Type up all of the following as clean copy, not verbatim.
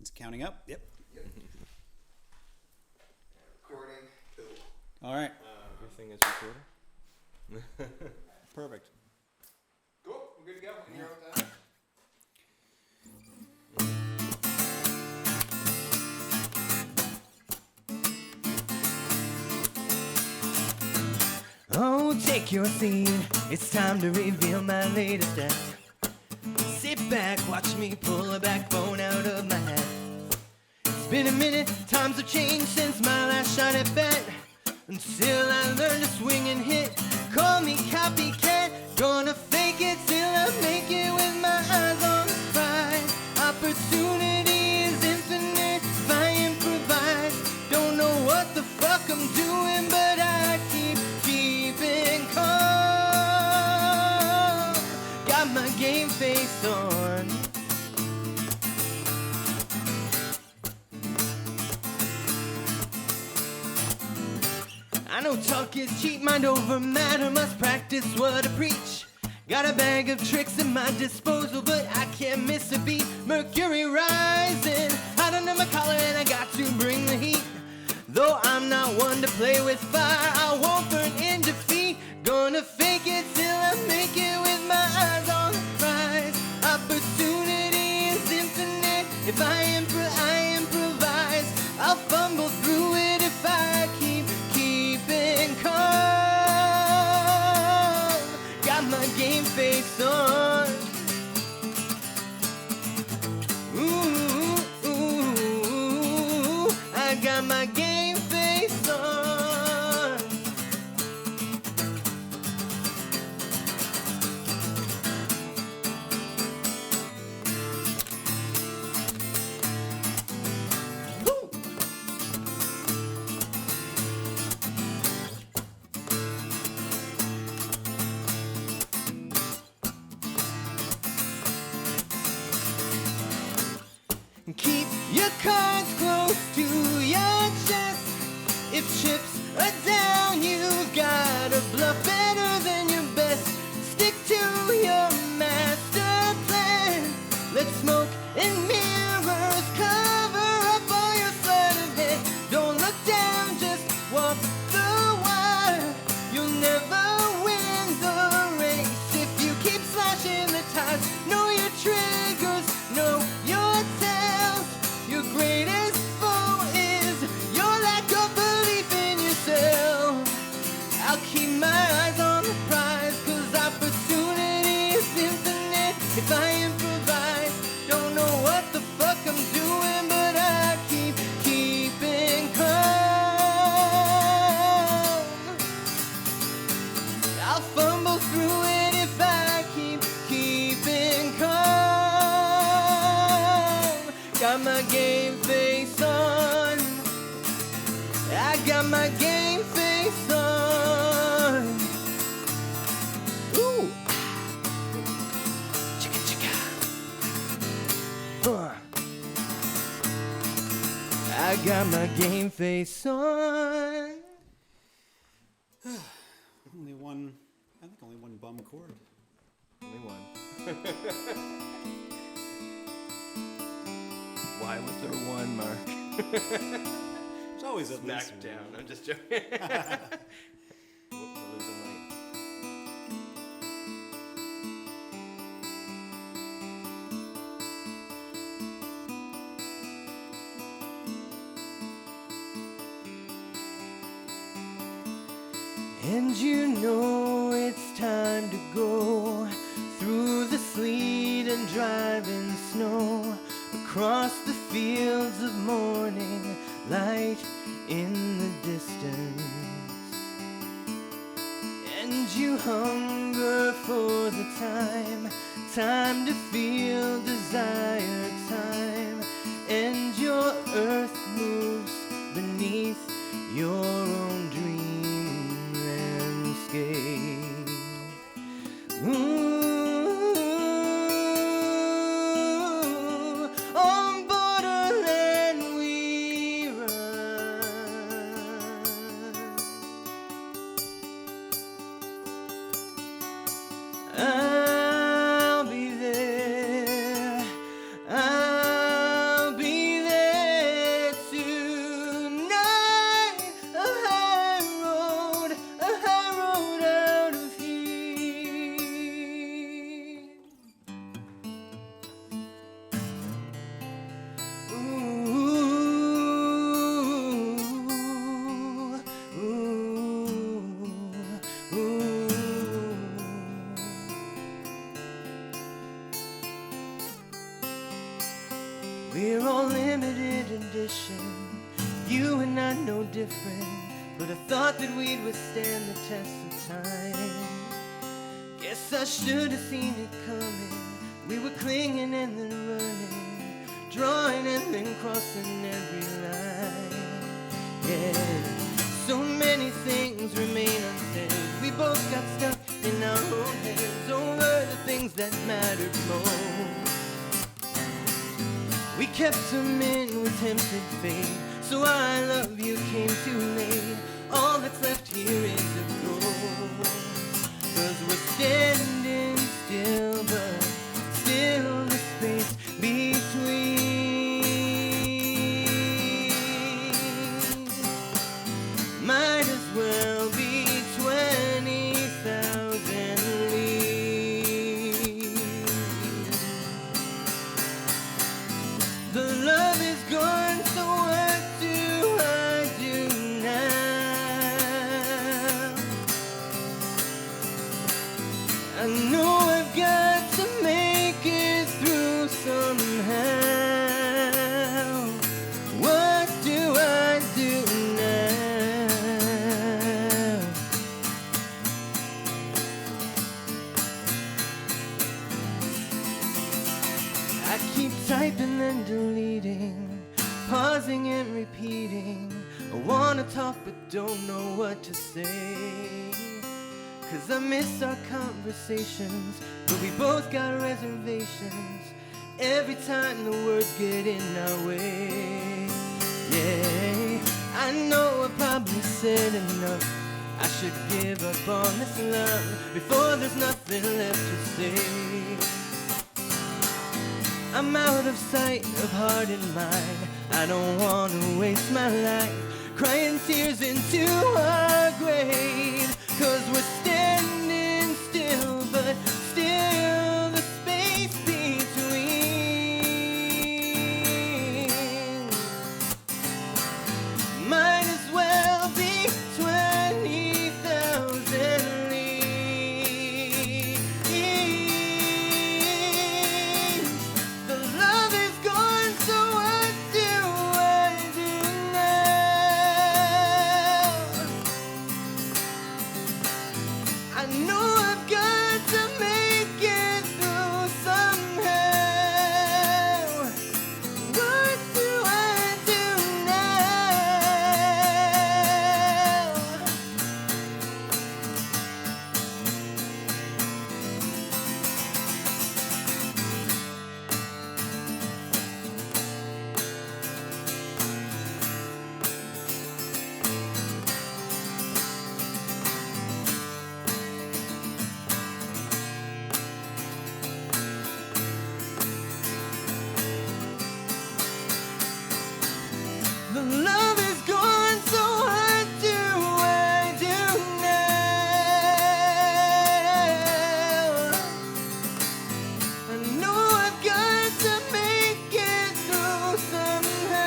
It's counting up? Yep. Recording. Cool. All right. Everything is recording. Perfect. Cool. We're good to go. When you're out there. Oh, take your seat. It's time to reveal my latest act. Sit back, watch me pull a backbone out of my hat. It's been a minute, times have changed since my last shot at bat. Until I learn to swing and hit. Call me copycat. Gonna fake it till I make it with my eyes on the prize. Opportunity is infinite if I improvise. Don't know what the fuck I'm doing, but I keeping calm. Got my game face on. I know talk is cheap, mind over matter, must practice what I preach. Got a bag of tricks at my disposal, but I can't miss a beat. Mercury rising, hot under my collar and I got to bring the heat. Though I'm not one to play with fire, I won't burn in defeat. Gonna fake it till I make it with my eyes on the prize. Opportunity is infinite, if I improvise. I'll fumble through it if I keeping calm. Got my game face on. Ooh, ooh, I got my game face on. Woo. Keep your cards close to your chest. If chips are down, you've got to bluff better than your best. Stick to your master plan. Let smoke and mirrors cover up all your sleight of hand. Don't look down, just walk the wire. You'll never win the race if you keep slashing the tires. Know your triggers, know your tells. Your greatest foe is your lack of belief in yourself. I'll keep my eyes on the prize, 'cause opportunity is infinite if I improvise. Don't know what the fuck I'm doing, but I keeping calm. I'll fumble through it if I keeping calm. Got my game face on. I got my game face on. Ooh. Chicka chicka. I got my game face on. Only one, I think only one bum chord. Only one. Why was there one, Mark? There's always at least Smack down. one. I'm just joking. We're losing light. And you know it's time to go through the sleet and driving snow, across the fields of morning light in the distance. And you hunger for the time to feel desire, time. And your earth moves beneath your own dream landscape. Ooh, on borderland we run. I'll be there. We're all limited edition, you and I no different, but I thought that we'd withstand the test of time. Guess I should have seen it coming. We were clinging and then running, drawing and then crossing every line. Yeah, so many things remain unsaid. We both got stuck in our own heads over the things that mattered most. We kept them in with tempted fate, so I love you came too late. All that's left here is a ghost, 'cause we're standing still, but still the space between might as well be 20,000 leagues. The love is gone, so what do I do now? I know I've got to make it through somehow. What do I do now? I keep typing and deleting, pausing and repeating. I wanna talk but don't know what to say, 'cause I miss our conversations, but we both got reservations every time the words get in our way. Yeah, I know I probably said enough. I should give up on this love before there's nothing left to say. I'm out of sight, of heart and mind. I don't want to waste my life crying tears into our grave, 'cause we're standing still, but still the space between might as well be 20,000 leagues. The love is gone, so what do I do now? I know I've got to make it through somehow. What do I do now? The love is gone, so what do I do now? I know I've got to make it through somehow.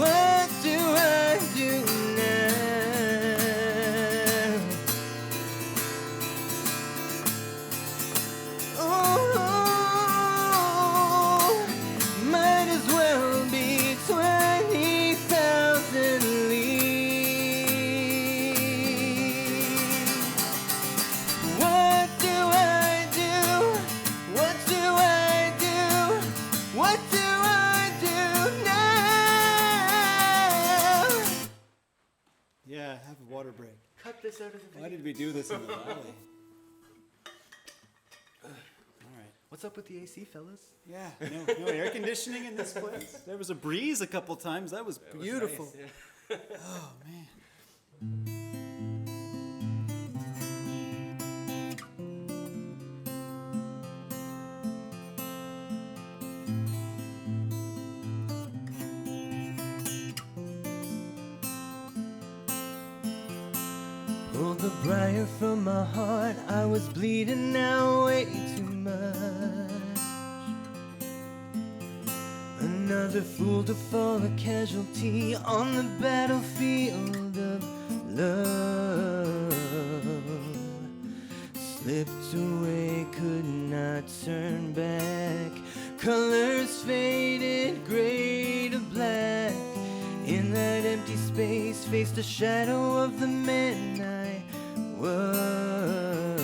What do I do now? Oh, might as well be 20,000 leagues. What do I do? What do I do? What do I do now? Yeah, have a water break. Cut this out of the Why video. did we do this in the valley? All right. What's up with the AC, fellas? Yeah, no air conditioning in this place. There was a breeze a couple times. That was beautiful. Nice, yeah. Oh, man. Pulled the briar from my heart. I was bleeding now way too much. Another fool to fall a casualty on the battlefield of love. Slipped away, could not turn back, colors faded gray to black. In that empty space faced the shadow of the man I was.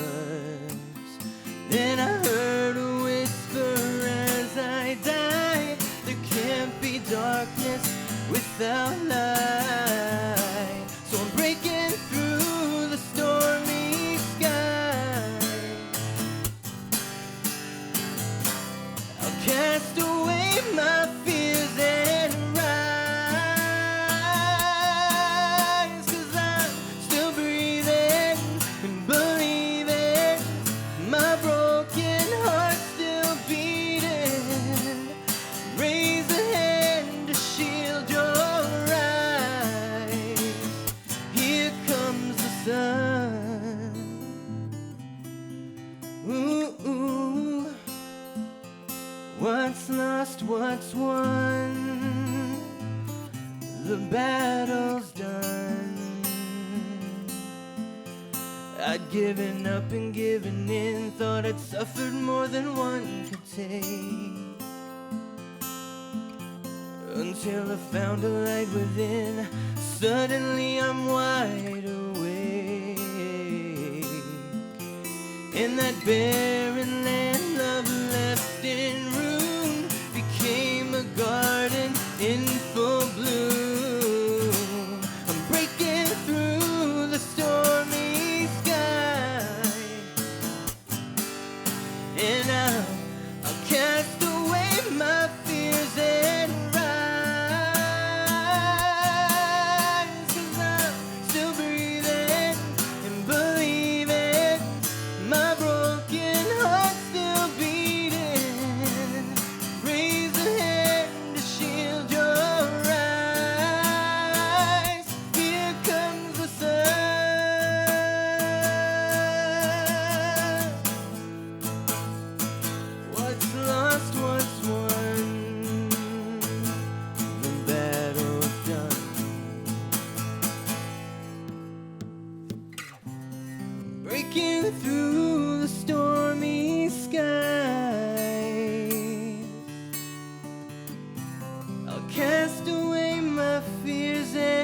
Then I heard a whisper as I died, there can't be darkness without light. So I'm breaking through the stormy sky. I'll cast away my fears and rise, 'cause I'm still breathing and believing, my broken heart still beating. Raise a hand to shield your eyes. Here comes the sun. Ooh, ooh. What's lost, what's won? The battle's done. I'd given up and given in, thought I'd suffered more than one could take, until I found a light within. Suddenly I'm wide awake. In that barren land, love left in ruin became a garden in full bloom. I'm breaking through the stormy sky, and I'll cast away my fears and rise, 'cause I'm still breathing and believing, my broken heart still beating. Raise a hand to shield your eyes. Here comes the sun. What's lost, what's won? The battle's done. Breaking through the stormy sky, I'll cast away my fears and